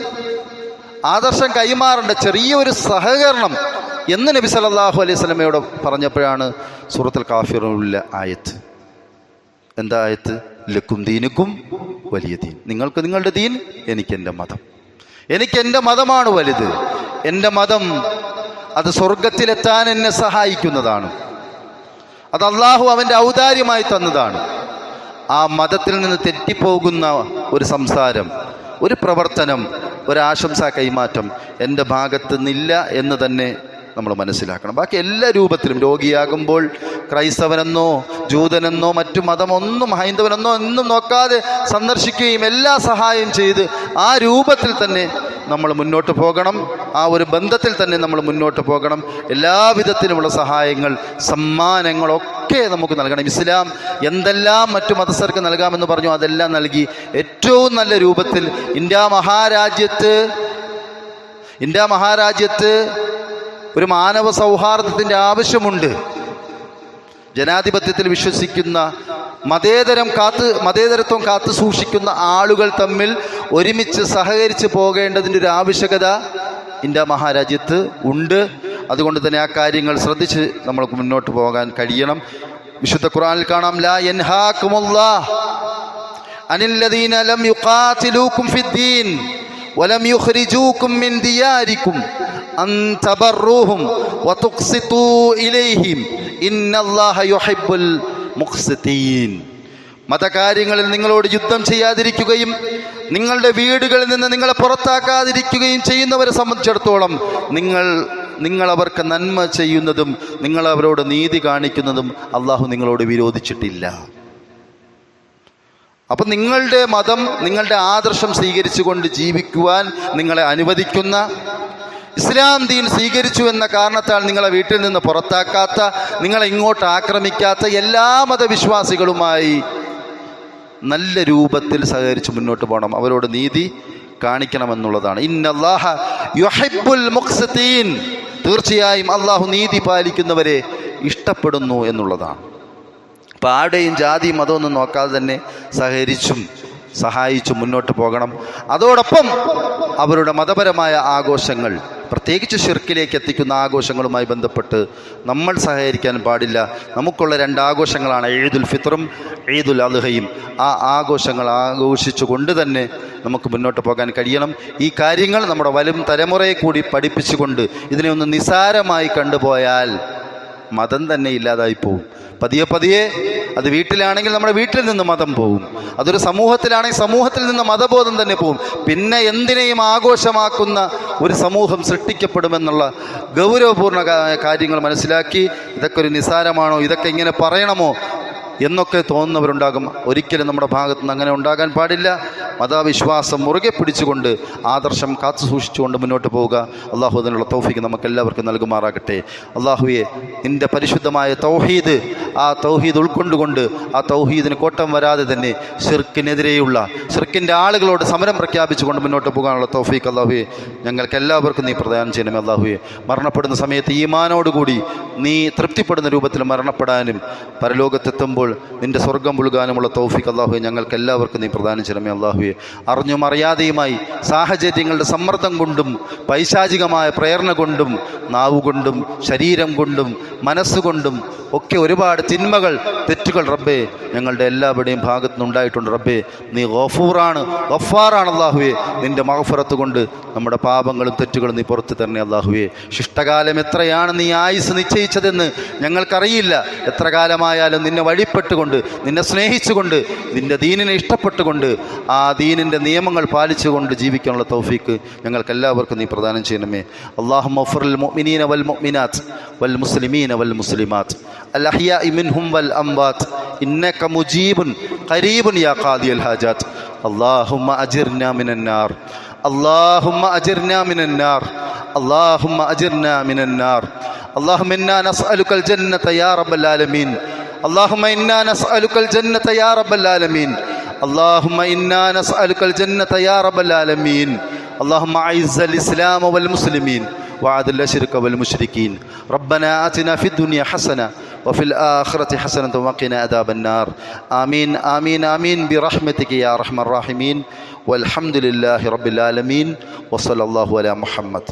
[SPEAKER 1] ആദർശം കൈമാറേണ്ട ചെറിയൊരു സഹകരണം എന്ന് നബി സല്ലല്ലാഹു അലൈഹി വസല്ലമയോട് പറഞ്ഞപ്പോഴാണ് സൂറത്തുൽ കാഫിറൂനിലെ ആയത്ത്. എന്താ ആയത്ത്? ലക്കും ദീനുക്കും വലിയ ദീൻ. നിങ്ങൾക്ക് നിങ്ങളുടെ ദീൻ, എനിക്ക് എൻ്റെ മതം. എനിക്ക് എൻ്റെ മതമാണ് വലുത്. എൻ്റെ മതം അത് സ്വർഗത്തിലെത്താൻ എന്നെ സഹായിക്കുന്നതാണ്. അത് അള്ളാഹു അവൻ്റെ ഔദാര്യമായി തന്നതാണ്. ആ മതത്തിൽ നിന്ന് തെറ്റിപ്പോകുന്ന ഒരു സംസാരം, ഒരു പ്രവർത്തനം, ഒരാശംസാ കൈമാറ്റം എൻ്റെ ഭാഗത്ത് നിന്നില്ല എന്ന് തന്നെ നമ്മൾ മനസ്സിലാക്കണം. ബാക്കി എല്ലാ രൂപത്തിലും രോഗിയാകുമ്പോൾ ക്രൈസ്തവനെന്നോ ജൂതനെന്നോ മറ്റു മതമൊന്നും ഹൈന്ദവനെന്നോ ഒന്നും നോക്കാതെ സന്ദർശിക്കുകയും എല്ലാ സഹായം ചെയ്ത് ആ രൂപത്തിൽ തന്നെ നമ്മൾ മുന്നോട്ട് പോകണം. ആ ഒരു ബന്ധത്തിൽ തന്നെ നമ്മൾ മുന്നോട്ട് പോകണം. എല്ലാവിധത്തിലുമുള്ള സഹായങ്ങൾ, സമ്മാനങ്ങളൊക്കെ നമുക്ക് നൽകണം. ഇസ്ലാം എന്തെല്ലാം മറ്റു മതസ്ഥർക്ക് നൽകാമെന്ന് പറഞ്ഞു അതെല്ലാം നൽകി ഏറ്റവും നല്ല രൂപത്തിൽ ഇന്ത്യ മഹാരാജ്യത്ത് ഒരു മാനവ സൗഹാർദ്ദത്തിൻ്റെ ആവശ്യമുണ്ട്. ജനാധിപത്യത്തിൽ വിശ്വസിക്കുന്ന മതേതരത്വം കാത്തു സൂക്ഷിക്കുന്ന ആളുകൾ തമ്മിൽ ഒരുമിച്ച് സഹകരിച്ച് പോകേണ്ടതിൻ്റെ ഒരു ആവശ്യകത ഇന്ത്യ മഹാരാജ്യത്ത് ഉണ്ട്. അതുകൊണ്ട് തന്നെ ആ കാര്യങ്ങൾ ശ്രദ്ധിച്ച് നമ്മൾക്ക് മുന്നോട്ട് പോകാൻ കഴിയണം. വിശുദ്ധ ഖുർആനിൽ കാണാം, ലാ യൻഹാകുമുല്ലാഹ് അനില്ലദീന ലം യുഖാതിലൂകും ഫിദ്ദീൻ വലം യുഖ്രിജൂകും മിൻ ദിയാരികും അൻ തബറൂഹും വതുഖ്സിതൂ ഇലൈഹിം ഇന്നല്ലാഹ യുഹിബ്ബുൽ മുഖ്സിതീൻ. മതകാര്യങ്ങളിൽ നിങ്ങളോട് യുദ്ധം ചെയ്യാതിരിക്കുകയും നിങ്ങളുടെ വീടുകളിൽ നിന്ന് നിങ്ങളെ പുറത്താക്കാതിരിക്കുകയും ചെയ്യുന്നവരെ സംബന്ധിച്ചിടത്തോളം നിങ്ങൾ അവർക്ക് നന്മ ചെയ്യുന്നതും നിങ്ങൾ അവരോട് നീതി കാണിക്കുന്നതും അള്ളാഹു നിങ്ങളോട് വിരോധിച്ചിട്ടില്ല. അപ്പം നിങ്ങളുടെ മതം, നിങ്ങളുടെ ആദർശം സ്വീകരിച്ചുകൊണ്ട് ജീവിക്കുവാൻ നിങ്ങളെ അനുവദിക്കുന്ന, ഇസ്ലാം ദീൻ സ്വീകരിച്ചു എന്ന കാരണത്താൽ നിങ്ങളെ വീട്ടിൽ നിന്ന് പുറത്താക്കാത്ത, നിങ്ങളെ ഇങ്ങോട്ട് ആക്രമിക്കാത്ത എല്ലാ മതവിശ്വാസികളുമായി നല്ല രൂപത്തിൽ സഹകരിച്ച് മുന്നോട്ട് പോകണം. അവരോട് നീതി കാണിക്കണമെന്നുള്ളതാണ്. ഇന്നല്ലാഹ യുഹിബ്ബുൽ മുഖ്സിതീൻ, തീർച്ചയായും അള്ളാഹു നീതി പാലിക്കുന്നവരെ ഇഷ്ടപ്പെടുന്നു എന്നുള്ളതാണ്. അപ്പോൾ ആരുടെയും ജാതി മതമൊന്നും നോക്കാതെ തന്നെ സഹകരിച്ചും സഹായിച്ചും മുന്നോട്ട് പോകണം. അതോടൊപ്പം അവരുടെ മതപരമായ ആഘോഷങ്ങൾ, പ്രത്യേകിച്ച് ശിർക്കിലേക്ക് എത്തിക്കുന്ന ആഘോഷങ്ങളുമായി ബന്ധപ്പെട്ട് നമ്മൾ സഹകരിക്കാൻ പാടില്ല. നമുക്കുള്ള 2 ആഘോഷങ്ങളാണ് ഈദുൽ ഫിത്റും ഈദുൽ അദ്ഹയും. ആ ആഘോഷങ്ങൾ ആഘോഷിച്ചു കൊണ്ട് തന്നെ നമുക്ക് മുന്നോട്ട് പോകാൻ കഴിയണം. ഈ കാര്യങ്ങൾ നമ്മുടെ വരും തലമുറയെ കൂടി പഠിപ്പിച്ചുകൊണ്ട് ഇതിനെ ഒന്ന് നിസാരമായി കണ്ടുപോയാൽ മതം തന്നെ ഇല്ലാതായി പോകും. പതിയെ പതിയെ അത് വീട്ടിലാണെങ്കിൽ നമ്മുടെ വീട്ടിൽ നിന്ന് മതം പോകും. അതൊരു സമൂഹത്തിലാണെങ്കിൽ സമൂഹത്തിൽ നിന്ന് മതബോധം തന്നെ പോകും. പിന്നെ എന്തിനേയും ആഘോഷമാക്കുന്ന ഒരു സമൂഹം സൃഷ്ടിക്കപ്പെടുമെന്നുള്ള ഗൗരവപൂർണ്ണ കാര്യങ്ങൾ മനസ്സിലാക്കി ഇതൊക്കെ ഒരു നിസാരമാണോ, ഇതൊക്കെ ഇങ്ങനെ പറയണമോ എന്നൊക്കെ തോന്നുന്നവരുണ്ടാകും. ഒരിക്കലും നമ്മുടെ ഭാഗത്തു നിന്ന് അങ്ങനെ ഉണ്ടാകാൻ പാടില്ല. മതവിശ്വാസം മുറുകെ പിടിച്ചുകൊണ്ട് ആദർശം കാത്തു സൂക്ഷിച്ചുകൊണ്ട് മുന്നോട്ട് പോവുക. അള്ളാഹു അതിനുള്ള തൗഫീഖ് നമുക്കെല്ലാവർക്കും നൽകുമാറാകട്ടെ. അള്ളാഹുവെ, നിൻ്റെ പരിശുദ്ധമായ തൗഹീദ്, ആ തൗഹീദ് ഉൾക്കൊണ്ടുകൊണ്ട് ആ തൗഹീദിന് കോട്ടം വരാതെ തന്നെ ശിർക്കിനെതിരെയുള്ള, ശിർക്കിൻ്റെ ആളുകളോട് സമരം പ്രഖ്യാപിച്ചുകൊണ്ട് മുന്നോട്ട് പോകാനുള്ള തൗഫീഖ് അള്ളാഹുവെ ഞങ്ങൾക്ക് എല്ലാവർക്കും നീ പ്രദാനം ചെയ്യണമേ. അള്ളാഹുവെ, മരണപ്പെടുന്ന സമയത്ത് ഈമാനോടുകൂടി നീ തൃപ്തിപ്പെടുന്ന രൂപത്തിൽ മരണപ്പെടാനും പരലോകത്തെത്തുമ്പോൾ നിൻ്റെ സ്വർഗം പുൽകാനുമുള്ള തൗഫീഖ് അള്ളാഹുവെ ഞങ്ങൾക്ക് എല്ലാവർക്കും നീ പ്രദാനം ചെയ്യണമേ. അള്ളാഹുവെ, അറിഞ്ഞും അറിയാതെയുമായി സാഹചര്യങ്ങളുടെ സമ്മർദ്ദം കൊണ്ടും പൈശാചികമായ പ്രേരണ കൊണ്ടും നാവുകൊണ്ടും ശരീരം കൊണ്ടും മനസ്സുകൊണ്ടും ഒക്കെ ഒരുപാട് തിന്മകൾ, തെറ്റുകൾ റബ്ബേ ഞങ്ങളുടെ എല്ലാവരുടെയും ഭാഗത്തു നിന്നുണ്ടായിട്ടുണ്ട്. റബ്ബേ, നീ ഗഫൂറാണ്, ഗഫാറാണ്. അള്ളാഹുവെ, നിൻ്റെ മഗ്ഫിറത്ത് കൊണ്ട് നമ്മുടെ പാപങ്ങളും തെറ്റുകളും നീ പുറത്തു തരണേ. അള്ളാഹുവെ, ശിഷ്ടകാലം എത്രയാണ് നീ ആയുസ് നിശ്ചയിച്ചതെന്ന് ഞങ്ങൾക്കറിയില്ല. എത്ര കാലമായാലും നിന്നെ വഴിപ്പെട്ടുകൊണ്ട്, നിന്നെ സ്നേഹിച്ചുകൊണ്ട്, നിൻ്റെ ദീനിനെ ഇഷ്ടപ്പെട്ടുകൊണ്ട്, ആ ദീനിൻ്റെ നിയമങ്ങൾ പാലിച്ചുകൊണ്ട് ജീവിക്കാനുള്ള തൗഫീക്ക് ഞങ്ങൾക്ക് എല്ലാവർക്കും നീ പ്രദാനം ചെയ്യണമേ. അല്ലാഹുമ്മ ഗ്ഫിറിൽ മുഅ്മിനീന വൽ മുഅ്മിനാത്ത് വൽ മുസ്ലിമീന വൽ മുസ്ലിമാത്ത് അൽ അഹ്യാഇ മിൻഹും വൽ അംവാത്ത് ഇന്നക മുജീബുൻ ഖരീബുൻ യാ ഖാദിയൽ ഹാജാത്ത്. അല്ലാഹുമ്മ അജിർനാ മിനൻ നാർ, അല്ലാഹുമ്മ അജിർനാ മിനൻ നാർ, അല്ലാഹുമ്മ അജിർനാ മിനൻ നാർ. അല്ലാഹുമ്മ ഇന്നാ നസ്അലുകൽ ജന്നത യാ റബ്ബൽ ആലമീൻ. اللهم إنا نسألك الجنة يا رب العالمين. اللهم إنا نسألك الجنة يا رب العالمين. اللهم أعز الإسلام والمسلمين وأذل الشرك والمشركين. ربنا آتنا في الدنيا حسنة وفي الآخرة حسنة وقنا عذاب النار. آمين آمين آمين برحمتك يا أرحم الراحمين. والحمد لله رب العالمين وصلى الله على محمد.